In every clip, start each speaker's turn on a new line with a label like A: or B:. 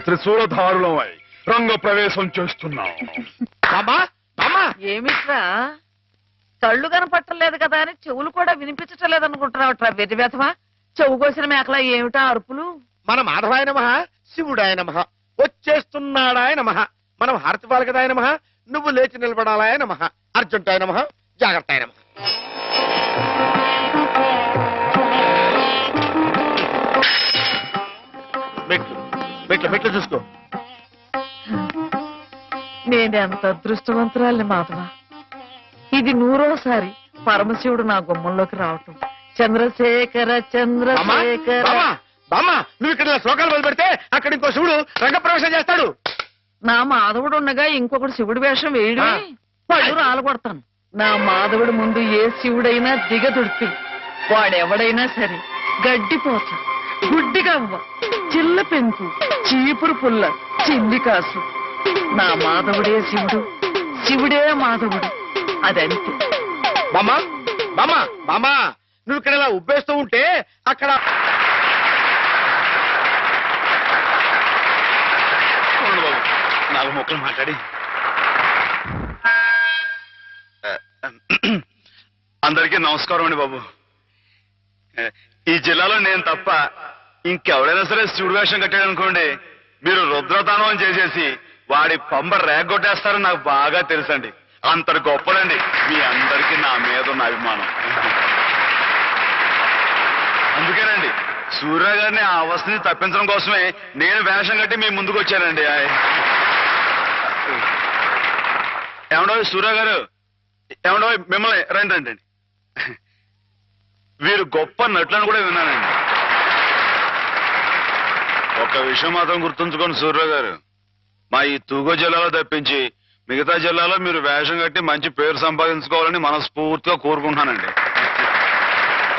A: త్రిశూలధారులమై రంగ ప్రవేశం చేస్తున్నాం.
B: ఏమిట్రా కళ్ళు కనపట్టలేదు కదా అని చెవులు కూడా వినిపించటం లేదనుకుంటున్నావుట్రా వెతివేతమా? చెవు కోసిన మేకలా ఏమిటా అరుపులు?
C: మన మాధవాయ నమః, శివుడాయ నమః, వచ్చేస్తున్నాడాయ నమః, మనం హారతి పాలకదాయ నమః, నువ్వు లేచి నిలబడాలాయ నమః, అర్జుంటాయ నమః, జాగ్రత్తాయ నమః. మెట్లు చూసుకో.
B: నేనెంత అదృష్టవంతురాలి మాధవ. ఇది 100వ పరమశివుడు నా గుమ్మంలోకి రావటం. చంద్రశేఖర చంద్రశేఖర.
C: బామ్మ, నువ్వు ఇక్కడ శ్లోకాలు మొదలు పెడితే అక్కడ ఇంకో శివుడు రంగప్రవేశం చేస్తాడు.
B: నా మాధవుడు ఉండగా ఇంకొకటి శివుడి వేషం వేయడమే పళ్ళు రాలగొడతాను. నా మాధవుడి ముందు ఏ శివుడైనా దిగదుడిపి వాడెవడైనా సరే గడ్డిపోచ, గుడ్డిగవ్వ, చిల్ల పెంకు, చీపురు పుల్ల, చిల్లి కాసు. నా మాధవుడే శివుడు, శివుడే మాధవుడు. అదంతే.
C: బామ్మ బామ్మ బామ్మ, నువ్వు ఇక్కడ ఇలా ఉబ్బేస్తూ ఉంటే అక్కడ
A: నాలుగు మొక్కలు మాట్లాడి అందరికీ నమస్కారం అండి బాబు. ఈ జిల్లాలో నేను తప్ప ఇంకెవడైనా సరే శివుడు వేషం కట్టాడు అనుకోండి, మీరు రుద్రతానం చేసేసి వాడి పంబ రేగొట్టేస్తారని నాకు బాగా తెలుసండి. అంతటి గొప్పలండి మీ అందరికీ నా మీద ఉన్న అభిమానం. అందుకేనండి సూర్య గారిని ఆ అవస్థని తప్పించడం కోసమే నేను వేషం కట్టి మీ ముందుకు వచ్చానండి. ఏమండో సూర్య గారు, ఏమండో మిమ్మల్ని రండి రండి. వీరు గొప్ప నటులను కూడా విన్నానండి. ఒక విషయం మాత్రం గుర్తుంచుకోండి సూర్య గారు, మా ఈ తూగో జిల్లాలో తప్పించి మిగతా జిల్లాలో మీరు వేషం కట్టి మంచి పేరు సంపాదించుకోవాలని మనస్ఫూర్తిగా కోరుకుంటున్నానండి.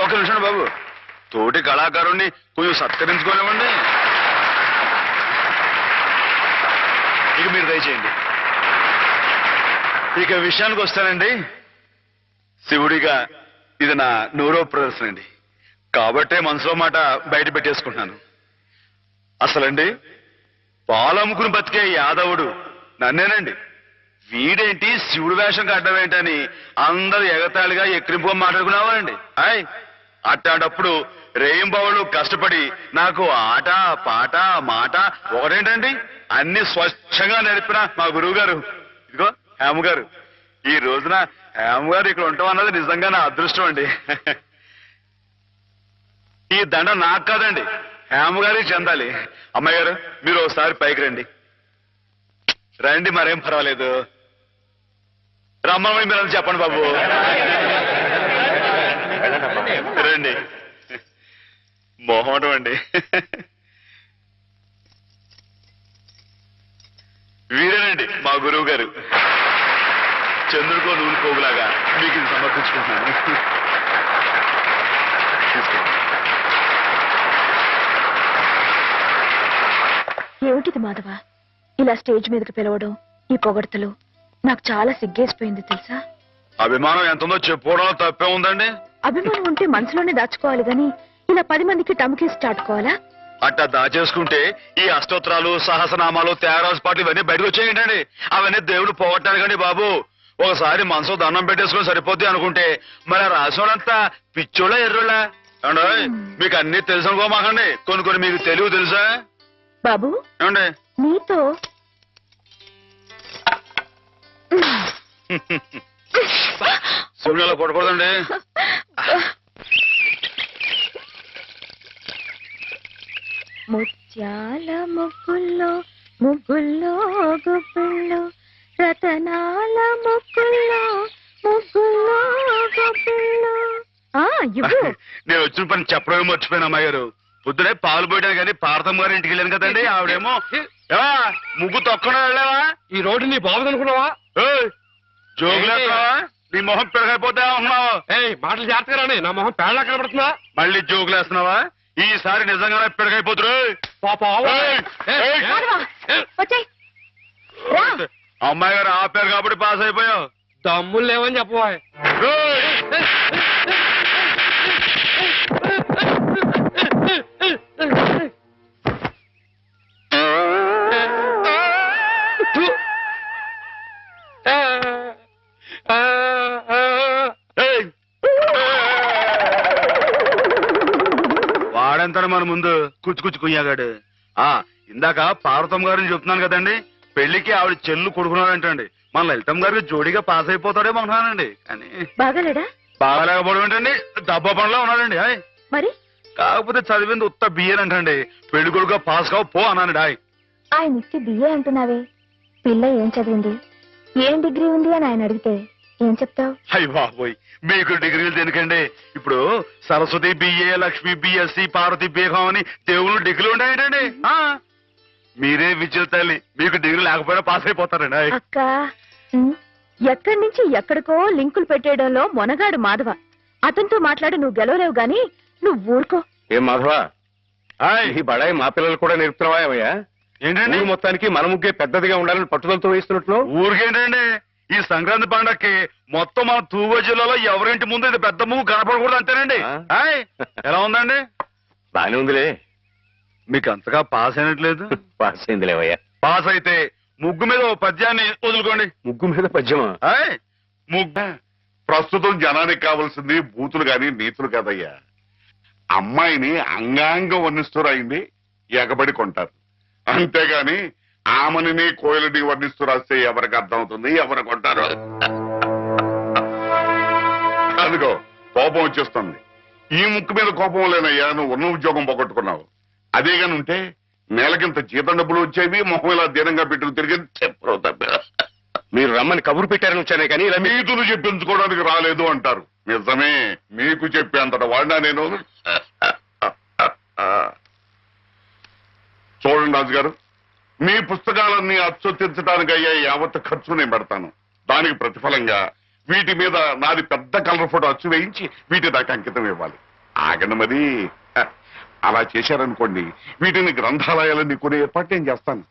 A: ఒక నిమిషం బాబు, తోటి కళాకారుణ్ణి కొంచెం సత్కరించుకోనివ్వండి. ఇక మీరు దయచేయండి. ఇక విషయానికి వస్తానండి, శివుడిగా ఇది నా 100వ ప్రదర్శన అండి. కాబట్టే మనసులో మాట బయట పెట్టేసుకుంటున్నాను. అసలండి పాలమ్ముకుని బతికే యాదవుడు నన్నేనండి. వీడేంటి శివుడు వేషం కట్టడం ఏంటని అందరూ ఎగతాళిగా ఎక్కిరింపుగా మాట్లాడుకున్నావారండి. అట్లాంటప్పుడు రేయింబావులు కష్టపడి నాకు ఆట పాట మాట ఒకటేంటండి అన్ని స్వచ్ఛంగా నేర్పిన మా గురువు గారు, ఇదిగో హేమ గారు. ఈ రోజున హేమ గారు ఇక్కడ ఉండటం అన్నది నిజంగా నా అదృష్టం అండి. ఈ దండ నాకు కాదండి, హేమ గారికి చెందాలి. అమ్మాయి గారు, మీరు ఒకసారి పైకి రండి. రండి, మరేం పర్వాలేదు. రమ్మని మీరు చెప్పండి బాబు. రండి. మొహమాటం అండి. వీరేనండి మా గురువు గారు. చంద్రుడికో నూనె పోగులాగా మీకు ఇది సమర్పించుకుంటున్నాను.
D: ఏమిటిది మాధవ, ఇలా స్టేజ్ మీదకి పిలవడం, ఈ పొగడ్తలు నాకు చాలా సిగ్గేసిపోయింది తెలుసా.
A: అభిమానం ఎంతుందో చెప్పుకోవడంలో తప్పే ఉందండి.
D: అభిమానం ఉంటే మనసులోనే దాచుకోవాలి గాని ఇలా 10 మందికి టముకేసి చాటుకోవాలా?
A: అట్టా దాచేసుకుంటే ఈ అష్టోత్తరాలు, సహస్రనామాలు, త్యాగరాజు పాటలు ఇవన్నీ బయటకు వచ్చేయండి. అవన్నీ దేవుడు పోగొట్టారు కానీ బాబు, ఒకసారి మనసు దండం పెట్టేసుకుని సరిపోద్ది అనుకుంటే మరి రాసోడంతా పిచ్చోళ్ళ ఎర్రోళ్ళ ఏమండి. మీకు అన్ని తెలుసు అనుకోమాకండి, కొన్ని కొన్ని మీకు తెలివి తెలుసా
D: బాబు?
A: ఏమండి
D: నీతో
A: సూర్యులో కొట్టకూడదండి.
D: ముత్యాల ముగ్గుల్లో ముగ్గుల్లో గుబ్బిళ్ళు, రతనాల ముగ్గుల్లో ముగ్గుల్లో గుబ్బిళ్ళు.
A: నేను వచ్చిన పని చెప్పడమే మర్చిపోయాను అమ్మాయి గారు. పొద్దునే పాలు పోయడానికి కానీ పార్థమ్మ గారి ఇంటికి వెళ్ళాను కదండి. ఆవిడేమో ముగ్గు తొక్కడా వెళ్ళావా?
C: ఈ రోడ్డు నీ బాగుంది అనుకున్నావా?
A: జోగులేస్తున్నావా? నీ మొహం పెరగైపోతే ఉన్నావు.
C: మాటలు జాగ్రత్తగా రాని, నా మొహం పేడలా కనబడుతుందా?
A: మళ్ళీ జోగులేస్తున్నావా? ఈసారి నిజంగానే పెరగైపోతురు. అమ్మాయి గారు ఆపారు కాబట్టి పాస్ అయిపోయావు.
C: దమ్ములు లేవని చెప్పవా?
A: వాడంతా మన ముందు కుచ్చు కుయ్యాగాడు. ఇందాక పార్వతమ్మ గారిని చెప్తున్నాను కదండి, పెళ్లికి ఆవిడ చెల్లు కొడుకున్నాడంటండి. మన లలితమ్మ గారికి జోడీగా పాస్ అయిపోతాడేమో అనుకున్నానండి. కానీ
D: బాగాలేడా?
A: బాగాలేకపోవడం ఏంటండి, దెబ్బ పనిలో ఉన్నాడండి.
D: మరి
A: కాకపోతే చదివింది ఉత్త బియ్యన్ అంటండి. పెళ్లి కొడుకుగా పాస్ కావు పో అన్నానండి.
D: ఆయన ఇచ్చి బిఏ అంటున్నావే, పిల్ల ఏం చదివింది, ఏం డిగ్రీ ఉంది అని ఆయన అడిగితే ఏం చెప్తావు?
A: అయ్య బాబోయ్, మీకు డిగ్రీలు దేనికండి? ఇప్పుడు Saraswati BA, Lakshmi BSc, Parvati BCom అని దేవుళ్ళు డిగ్రీలు ఉంటాయంటండి. మీరే విద్యుల తల్లి, మీకు డిగ్రీ లేకపోయినా పాస్ అయిపోతారండి.
D: అక్క ఎక్కడి నుంచి ఎక్కడికో లింకులు పెట్టేయడంలో మొనగాడు మాధవ. అతనితో మాట్లాడి నువ్వు గెలవలేవు గాని నువ్వు ఊరుకో.
C: ఏం మాధవ, ఈ బడాయి మా పిల్లలు కూడా నేర్పుతున్నావా ఏమయ్యా?
A: ఏంటండి
C: మొత్తానికి మన ముగ్గే పెద్దదిగా ఉండాలని పట్టుదలతో వేస్తున్నట్లు?
A: ఊరికేంటండి, ఈ సంక్రాంతి పండక్కి మొత్తం మన తూగో జిల్లాలో ఎవరింటి ముందు ఇది పెద్ద ముగ్గు కనపడకూడదు అంతేనండి. ఎలా ఉందండి?
C: బానే ఉందిలే.
A: మీకు అంతగా పాస్ అయినట్లేదు.
C: పాస్ అయిందిలేవయ్యా.
A: పాస్ అయితే ముగ్గు మీద ఓ పద్యాన్ని వదులుకోండి.
C: ముగ్గు మీద పద్యమా?
A: ముగ్గు
E: ప్రస్తుతం జనానికి కావాల్సింది బూతులు గాని నీతులు కాదయ్యా. అమ్మాయిని అంగాంగం వర్ణిస్తూ రాయింది ఎగబడి కొంటారు, అంతేగాని ఆమెని కోయిలని వర్ణిస్తూ రాస్తే ఎవరికి అర్థం అవుతుంది, ఎవరు కొంటారు? అదిగో కోపం వచ్చేస్తుంది. ఈ ముక్కు మీద కోపం లేనయ్యా, నువ్వు ఉన్న ఉద్యోగం పోగొట్టుకున్నావు. అదేగాని ఉంటే నెలకింత జీతం డబ్బులు వచ్చేవి, మొహం ఇలా దీనంగా పెట్టుకు తిరిగి చెప్పరు.
C: మీరు రమ్మని కబురు పెట్టారని వచ్చానే కానీ ఇలా
E: నీతులు చెప్పించుకోవడానికి రాలేదు అంటారు. నిజమే, మీకు చెప్పేంతట వాడినా నేను. చూడండి రాజు గారు, మీ పుస్తకాలన్నీ అచ్చొత్తించడానికి అయ్యే యావత్ ఖర్చు నేను పెడతాను. దానికి ప్రతిఫలంగా వీటి మీద నాది పెద్ద కలర్ ఫోటో అచ్చు వేయించి వీటి దాకా అంకితం ఇవ్వాలి. ఆగండి మరి. అలా చేశారనుకోండి, వీటిని గ్రంథాలయాలన్నీ కొనే ఏర్పాటు నేను చేస్తాను.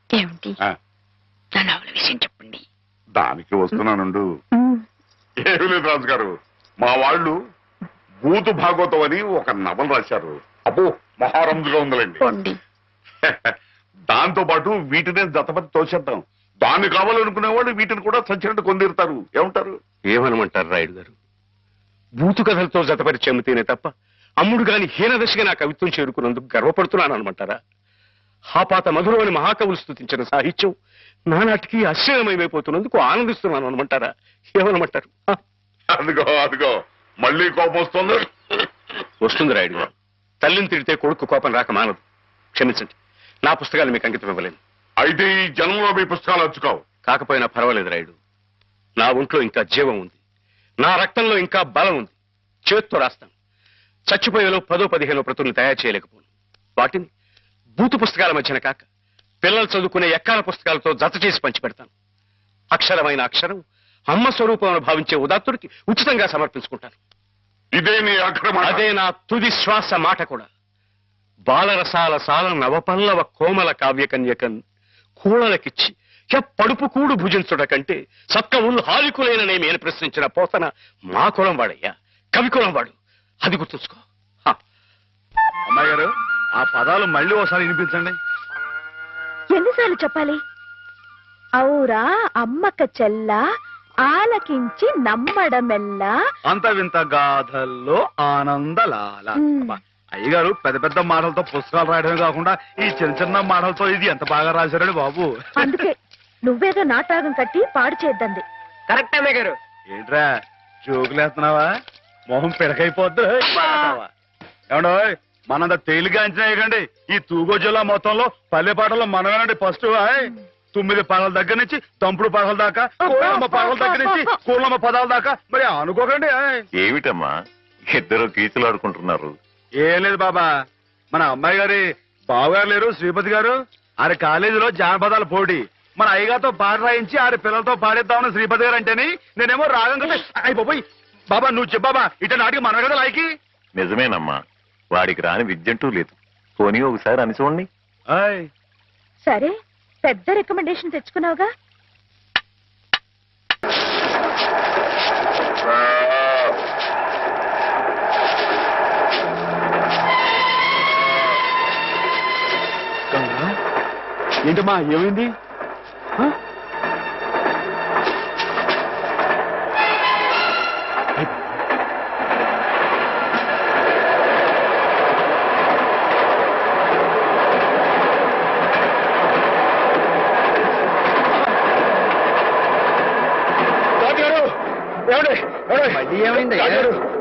D: చెప్పండి.
E: దానికి వస్తున్నానుండు. ఏమీ లేదు రాజు గారు, మా వాళ్ళు భూతు భాగవతం అని ఒక నవల రాశారు. అబ్బో మహారంజుగా ఉందిలేండి. దాంతో పాటు వీటినే జతపతి తోసేద్దాం. దాన్ని కావాలనుకునే వాళ్ళు వీటిని కూడా సచ్చినట్టు కొందిరుతారు. ఏమంటారు?
C: ఏమనమంటారు రాయుడు గారు? బూతు కథలతో జతపరిచి అమ్మితేనే తప్ప అమ్ముడు గాని హీనదశగా నా కవిత్వం చేరుకున్నందుకు గర్వపడుతున్నాను అనమంటారా? హాపాత మధురమని మహాకవులు స్తుతించిన సాహిత్యం నానాటికి అశ్చర్యమైపోతున్నందుకు ఆనందిస్తున్నాను అనమంటారా? ఏమనమంటారు?
E: అదిగో అదిగో మళ్ళీ కోపం వస్తుంది.
C: వస్తుంది రాయుడు గారు. తల్లిని తిడితే కొడుకు కోపం రాక మానదు. క్షమించండి, నా పుస్తకాలు మీకు అంకితం ఇవ్వలేను.
E: అయితే ఈ జన్మలో మీ పుస్తకాలు అచ్చుకోవు.
C: కాకపోయినా పర్వాలేదు రాయుడు. నా ఒంట్లో ఇంకా జీవం ఉంది, నా రక్తంలో ఇంకా బలం ఉంది. చేత్తో రాస్తాను. చచ్చిపోయేలో 10-15 ప్రతుల్ని తయారు చేయలేకపోను. వాటిని బూతు పుస్తకాల మధ్యన కాక పిల్లలు చదువుకునే ఎక్కాల పుస్తకాలతో జత చేసి పంచిపెడతాను. అక్షరమైన అక్షరం అమ్మ స్వరూపంలో భావించే ఉదాత్తుడికి ఉచితంగా సమర్పించుకుంటాను.
E: ఇదే నీ అక్రమ.
C: అదే నా తుది శ్వాస మాట కూడా. బాలరసాల సాల నవపల్లవ కోమల కావ్యకన్యకన్ కూడలకిచ్చి పడుపు కూడు భుజించుట కంటే సత్కవులు హాలికులైననేమి అని ప్రశ్నించిన పోతన మా కులం వాడయ్యా, కవి కులం వాడు. అది గుర్తుంచుకో.
A: అమ్మాయి గారు, ఆ పదాలు మళ్ళీ ఒకసారి వినిపించండి.
D: ఎన్నిసార్లు చెప్పాలి? ఔరా అమ్మక చెల్ల ఆలకించి నమ్మడమెల్లా
A: అంత వింత గాథల్లో ఆనందలాల. అయ్యగారు పెద్ద పెద్ద మాటలతో పుస్తకాలు రాయడమే కాకుండా ఈ చిన్న చిన్న మాటలతో ఇది ఎంత బాగా రాశారండి బాబు.
D: అందుకే నువ్వేదో నాటకం కట్టి పాడు చేద్దంది.
B: కరెక్ట్ అమ్మాయి గారు.
A: ఏంట్రా జోకులేస్తున్నావా? మొహం పిడకైపోద్దు. ఏమండో మనంత తేలిగా అంచనా వేయకండి. ఈ తూగో జిల్లా మొత్తంలో పల్లె పాటల్లో మనమేనండి ఫస్ట్. 9 పాటల దగ్గర నుంచి తంపుడు పాటల దాకా, కూలమ్మ పాటల దగ్గర నుంచి కూలమ్మ పదాల దాకా. మరి అనుకోకండి.
E: ఏమిటమ్మా ఇద్దరు కీచులు ఆడుకుంటున్నారు?
A: ఏం లేదు బాబా, మన అమ్మాయి గారి బావగారు లేరు శ్రీపతి గారు, ఆరి కాలేజీలో జానపదాల పోటీ. మన అయ్యగారితో పాట రాయించి ఆరి పిల్లలతో పాడేద్దామని శ్రీపతి గారు అంటేని నేనేమో రాగం కదా అయిపోయి. బాబా నువ్వు చెప్పాబా, ఇట నాటికి మన కదా లాయకి.
E: నిజమేనమ్మా, వాడికి రాని విద్యంటూ లేదు. పోనీ ఒకసారి అని చూడండి.
D: సరే, పెద్ద రికమెండేషన్ తెచ్చుకున్నావుగా.
A: ఏంటమ్మా ఏమైంది?
C: ఏమైంది?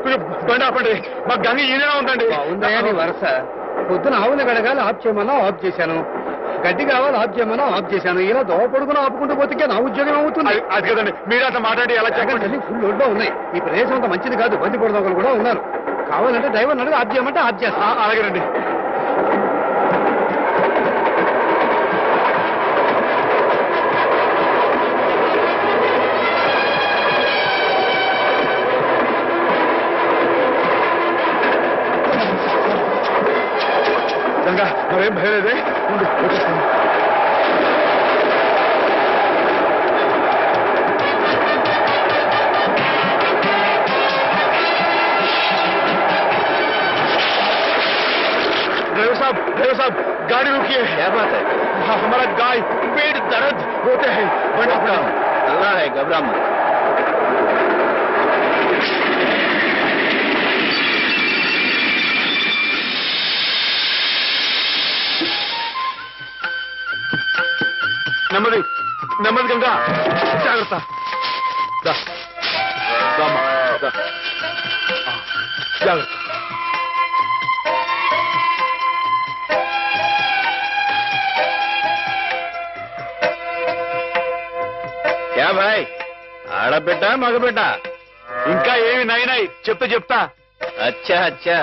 A: కొంచెం బండి ఆపండి. మా గంగ ఈయన ఉందండి.
C: ఉందయ్యా నీ వరుస. పొద్దున ఆవులు గడగాలి ఆఫ్ చేయమన్నా ఆఫ్ చేశాను, గడ్డి కావాలి ఆఫ్ చేయమన్నా ఆఫ్ చేశాను. ఇలా దోపడుకుని ఆపుకుంటూ పోతే నా ఉద్యోగం అవుతుంది.
A: అది కదండి, మీరు అంత మాట్లాడి ఎలా చెప్పండి.
C: ఫుల్ ఒడ్లో ఉన్నాయి. ఈ ప్రదేశం అంత మంచిది కాదు. బంది పొడదొకలు కూడా ఉన్నారు. కావాలంటే డ్రైవర్ అడుగు ఆఫ్ చేయమంటే ఆఫ్ చేస్తా.
A: అలాగేనండి. గంగా మరేం భయం లేదే. ड्राइवर साहब गाड़ी रुकिए।
C: क्या बात है?
A: हमारा गाय पेट दर्द होते हैं।
C: अल्लाह है, घबरा मत.
A: నెమ్మది నెమ్మది గంగా, జాగ్రత్త. జాగ్రత్త.
C: क्या भाई? ఆడబిడ్డ మగబిడ్డ?
A: ఇంకా ఏమి నైనాయి చెప్తా.
C: అచ్చా అచ్చా.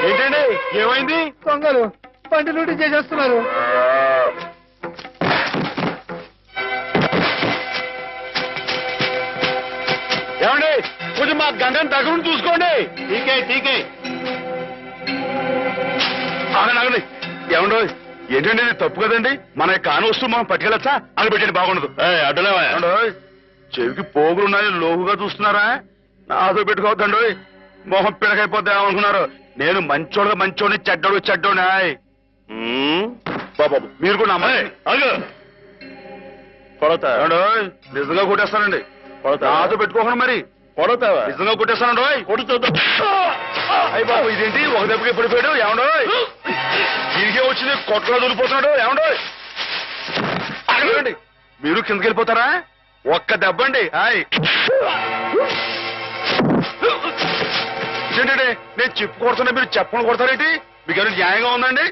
A: ఏంటండి ఏమైంది?
C: దొంగలు బండి లూటీ చేసేస్తున్నారు.
A: ఏమండి కొంచెం మా గంగని దగ్గర చూసుకోండి.
C: ఠీకే ఠీకే.
A: ఆగండి. ఏమండో ఏంటండి ఇది తప్పు కదండి. మన కాని వస్తువు మనం పట్టుకెళ్ళచ్చా అని పెట్టండి. బాగుండదు.
C: అడ్డులేవా?
A: చెవికి పోగులున్నాయని లోహుగా చూస్తున్నారా? నాతో పెట్టుకోవద్దండి. మొహం పిడకైపోద్దా అనుకున్నారు. నేను మంచోడిని చెడ్డోని. బాబు మీరు కూడా
C: కొడతా.
A: నిజంగా కొట్టేస్తానండి. నాతో పెట్టుకోకుండా మరి
C: కొడతావా?
A: నిజంగా కొట్టేస్తానండి.
C: కొడు చూద్దాం.
A: అయ్యి బాబు ఇదేంటి ఒక దెబ్బకి పడిపోయాడు. ఏమండో దీనికే వచ్చింది కొట్టలో దూరిపోతున్నాడు. ఏమండో అడగండి. మీరు కిందకి వెళ్ళిపోతారా? ఒక్క దెబ్బండి. హాయ్ ఏంటంటే నేను చెప్పు కొడుతున్నా మీరు చెప్పని కొడతారేంటి? మీకు ఏమైనా న్యాయంగా ఉందండి?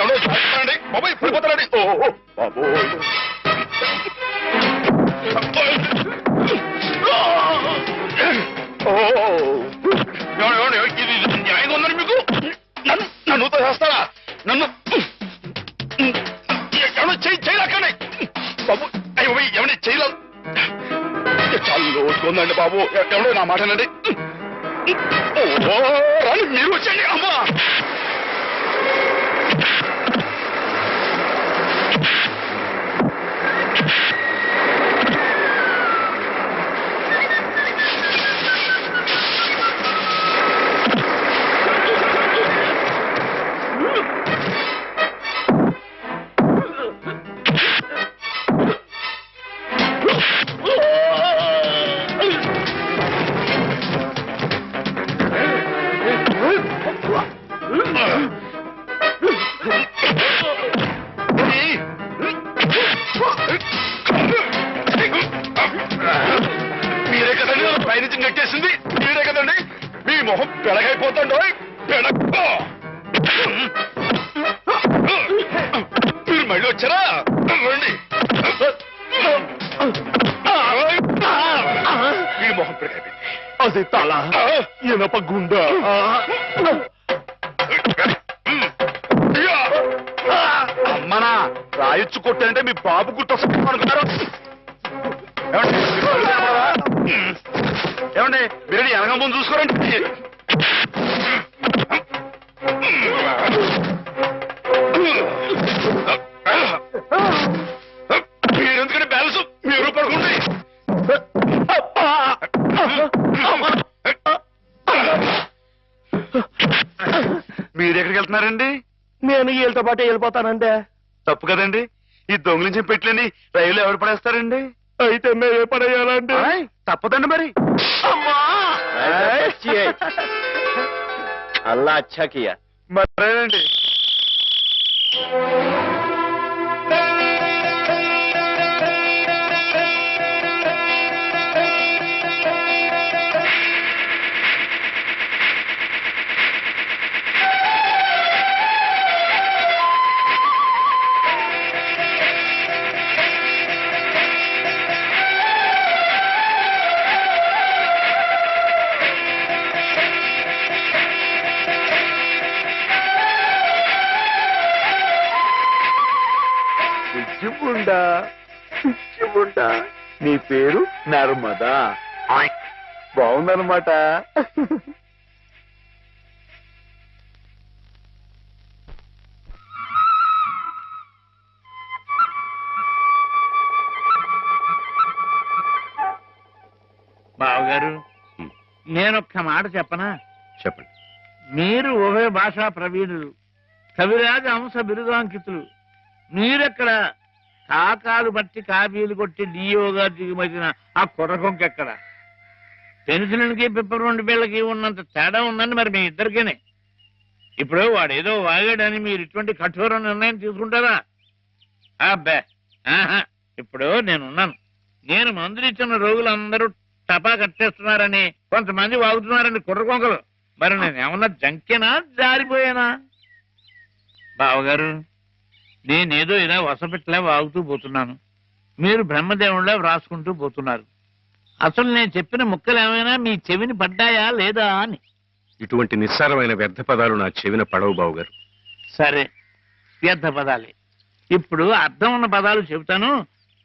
A: ఎవడో చేస్తానండి బాబాయ్ పడిపోతారండి. బాబు ఇది న్యాయంగా ఉందని మీకు? నన్ను చేస్తారా? నన్ను ఎవడో చేయలేకండి బాబు. ఎవరి చేయలేదు. చాలా రోజుకుందండి బాబు. ఎవడో నా మాటనండి. రాని మీరు వచ్చండి. అమ్మా మీరే కదండి పైనుంచి నెట్టేసింది. మీరే కదండి. మీ మొహం పెడగైపోతుండో పెడక్కో. మీరు మళ్ళీ వచ్చారా? రండి. మీ మొహం పెడగైపోయింది. అది తల ఇనప గుండె. అమ్మనా రాయొచ్చు కొట్టంటే మీ బాబు గుర్తొస్తా అనుకున్నారు. ఏమండి మీరు వెనక ముందు చూసుకోరండి. వెళ్తున్నారండి?
C: నేను వీళ్ళతో పాటు వెళ్ళిపోతానండి.
A: తప్పు కదండి, ఈ దొంగిలించిన పెట్టలేని రైలు ఎవరు పడేస్తారండి?
C: అయితే మేమే పడేయాలండి.
A: ఆయ్, తప్పదండి మరి.
C: అల్లా అచ్చా కియా.
A: మరేనండి.
C: పిచ్చిముండా, నీ పేరు నర్మదా. బాగుందన్నమాట.
F: బావగారు, నేనొక్క మాట చెప్పనా?
C: చెప్పండి.
F: మీరు ఉభయ భాషా ప్రవీణులు, కవిరాజ అంశ బిరుదాంకితులు. మీరెక్కడ కాకాలు బట్టి కాపీలు కొట్టి డియోగా దిగుమతిన ఆ కుర్రకొంకెక్కడ? పెన్సిల్కి పిప్పర్ బిళ్ళకి ఉన్నంత తేడా ఉందండి మరి మీ ఇద్దరికేనే. ఇప్పుడు వాడేదో వాగాడని మీరు ఇటువంటి కఠోర నిర్ణయం తీసుకుంటారా? అబ్బే, ఆహా. ఇప్పుడు నేనున్నాను. నేను మందులు ఇచ్చిన రోగులందరూ టపా కట్టేస్తున్నారని, కొంతమంది వాగుతున్నారని కుర్రకొంకలు. మరి నేనేమన్నా జంకేనా, జారిపోయానా? బావగారు, నేనేదో ఇలా వసపెట్టలే వాగుతూ పోతున్నాను, మీరు బ్రహ్మదేవుళ్ళ వ్రాసుకుంటూ పోతున్నారు. అసలు నేను చెప్పిన ముక్కలు ఏమైనా మీ చెవిని పడ్డాయా లేదా అని.
C: ఇటువంటి నిస్సారమైన వ్యర్థ పదాలు నా చెవిన పడవు బావుగారు.
F: సరే, వ్యర్థ పదాలే. ఇప్పుడు అర్థం ఉన్న పదాలు చెబుతాను,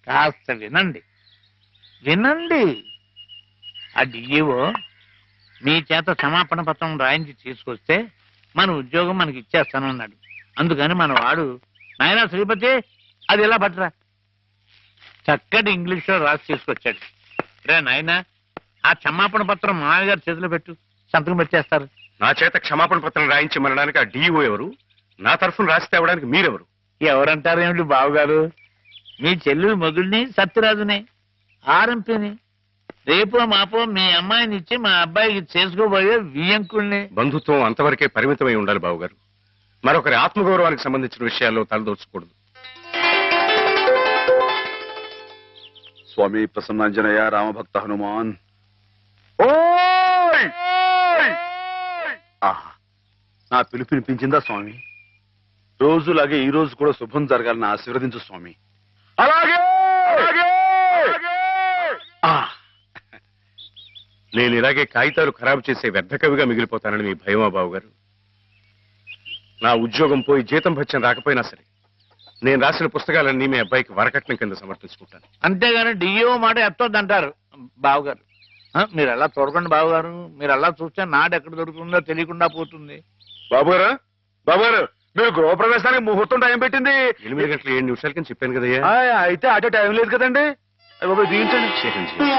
F: కాస్త వినండి. వినండి. ఆ డిఈఓ మీ చేత క్షమాపణ పత్రం రాయించి తీసుకొస్తే మన ఉద్యోగం మనకి ఇచ్చేస్తానన్నాడు. అందుకని మన వాడు, నాయనా శ్రీపతి, అది ఎలా పట్టరా, చక్కటి ఇంగ్లీష్లో రాసి తీసుకొచ్చాడు. రే నాయనా, ఆ క్షమాపణ పత్రం మామయ్య గారి చేతిలో పెట్టు, సంతకం పెట్టేస్తారు.
C: నా చేత క్షమాపణ పత్రం రాయించి మనడానికి ఆ డిఓ ఎవరు? నా తరఫున రాసి తేవడానికి మీరెవరు?
F: ఎవరంటారేమిటి బావగారు, మీ చెల్లెలు మొగుడిని సత్యరాజుని, ఆర్ఎంపీని. రేపో మాపో మీ అమ్మాయిని ఇచ్చి మా అబ్బాయికి చేసుకోబోయే వియ్యంకుల్ని.
C: బంధుత్వం అంతవరకే పరిమితమై ఉండాలి బావుగారు. మరొకరి ఆత్మగౌరవానికి సంబంధించిన విషయాల్లో తలదోచకూడదు.
A: స్వామి ప్రసన్నాంజనేయ రామభక్త హనుమాన్. ఆహా, నా పిలుపు వినిపించిందా స్వామి? రోజులాగే ఈ రోజు కూడా శుభం జరగాలని ఆశీర్వదించు స్వామి. అలాగే.
C: నేను ఇలాగే కాగితాలు ఖరాబు చేసే వ్యర్థ కవిగా మిగిలిపోతానని మీ భయమా బావుగారు? నా ఉద్యోగం పోయి జీతం భత్యం రాకపోయినా సరే నేను రాసిన పుస్తకాలన్నీ మీ అబ్బాయికి వరకట్నం కింద సమర్పించుకుంటాను.
F: అంతేగాని డిఓ మాట ఎత్తొద్దంటారు బావగారు. మీరు అలా చూడకండి బావగారు, మీరు అలా చూస్తే నాడు ఎక్కడ దొరుకుతుందో తెలియకుండా పోతుంది.
A: బాబుగారు, బాబుగారు, మీరు గృహప్రవేశానికి ముహూర్తం టైం పెట్టింది
C: 8 గంటల 7 నిమిషాల కింద చెప్పాను కదయ్యా.
A: అయితే అటే టైం లేదు కదండి. బాబు దీవించండి,
C: చిరంజీవి.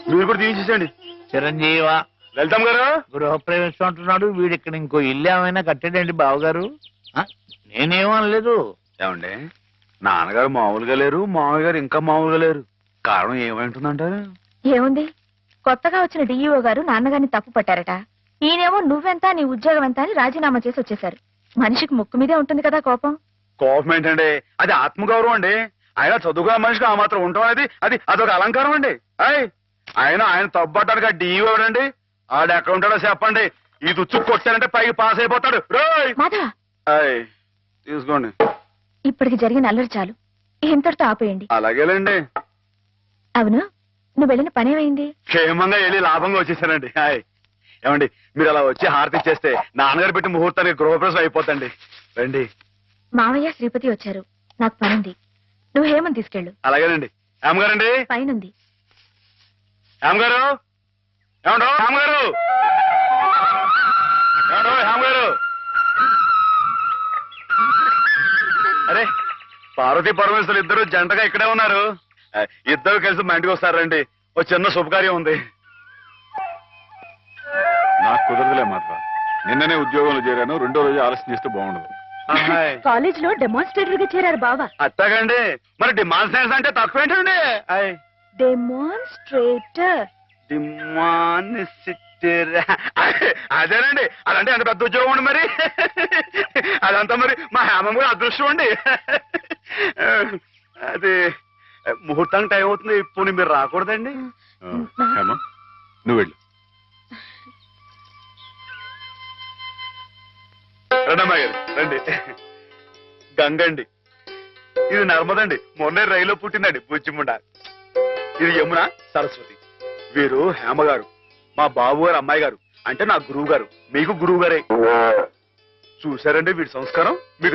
A: మీరు కూడా దీవించండి.
F: చిరంజీవ
A: వెళ్తాం గారు.
F: గృహప్రవేశం అంటున్నాడు వీడు, ఇక్కడ ఇంకో ఇల్లు ఏమైనా కట్టాడండి బావగారు? నేనేమో అనలేదు.
A: ఏమండి, నాన్నగారు మామూలుగా లేరు, మామయ్య గారు ఇంకా మామూలుగా లేరు. కారణం ఏమంటుందంటారు?
D: ఏముంది, కొత్తగా వచ్చిన డిఈఓ గారు నాన్నగారిని తప్పు పట్టారట. ఈయనేమో నువ్వెంత నీ ఉద్యోగం ఎంత అని రాజీనామా చేసి వచ్చేశారు. మనిషికి ముక్కు మీదే ఉంటుంది కదా కోపం.
A: కోపం ఏంటండి, అది ఆత్మగౌరవం అండి. ఆయన చదువుగా మనిషికి ఆ మాత్రం ఉండటం అనేది అదొక అలంకారం అండి. ఆయన తప్పడానికి ఆ డిఈఓ ఎవడండి? ఆడ ఎక్కడ ఉంటాడో చెప్పండి. ఈ తుచ్చు కొట్టారంటే పైకి పాస్ అయిపోతాడు.
D: మాధవ,
A: తీసుకోండి.
D: ఇప్పటికి జరిగిన అల్లరి చాలు, ఇంతటితో ఆపేయండి.
A: అలాగేలేండి.
D: అవును, నువ్వు వెళ్ళిన పనేమైంది?
A: క్షేమంగా వెళ్ళి లాభంగా వచ్చేసానండి. ఏమండి, మీరు అలా వచ్చి హారతి ఇచ్చేస్తే నాన్నగారు పెట్టి ముహూర్తానికి గృహప్రవేశం అయిపోతండి. రండి.
D: మావయ్య శ్రీపతి వచ్చారు, నాకు పనుంది. నువ్వు హేమని తీసుకెళ్ళు.
A: అలాగేనండి. ఏమగారండి?
D: పైనుంది.
A: ఏమగారు, ఏమండో ఏమగారు, ఏమండో ఏమగారు. అరే, పార్వతీ పరమేశ్వరులు ఇద్దరు జంటగా ఇక్కడే ఉన్నారు. ఇద్దరు కలిసి మా ఇంటికి వస్తారండి. ఓ చిన్న శుభకార్యం ఉంది. నాకు కుదరదులే మాత్రం. నిన్ననే ఉద్యోగంలో చేరాను, 2వ రోజు ఆలస్యం చేస్తే బాగుండదు.
D: కాలేజ్ లో డెమాన్స్ట్రేటర్ గా చేరారు బావా.
A: అత్తగండి, మరి డిమాండ్ సైన్స్ అంటే తక్కువ ఏంటండి?
D: డెమాన్స్ట్రేటర్.
A: అదేనండి, అదంటే ఎంత పెద్ద ఉద్యోగం అండి మరి. అదంతా మరి మా హేమం కూడా అదృష్టం అండి. అది ముహూర్తానికి టైం అవుతుంది, ఇప్పుడు మీరు రాకూడదండి. హేమ, నువ్వు వెళ్ళు. రండమ్మా గారు రండి. గంగండి, ఇది నర్మదండి, మొన్నే రైల్లో పుట్టిందండి బుజ్జిముండ. ఇది యమున, సరస్వతి. వీరు హేమ గారు, మా బాబు గారు అమ్మాయి గారు, అంటే నా గురువు గారు, మీకు గురువు గారే. చూసారండి వీడి సంస్కారం. మీకు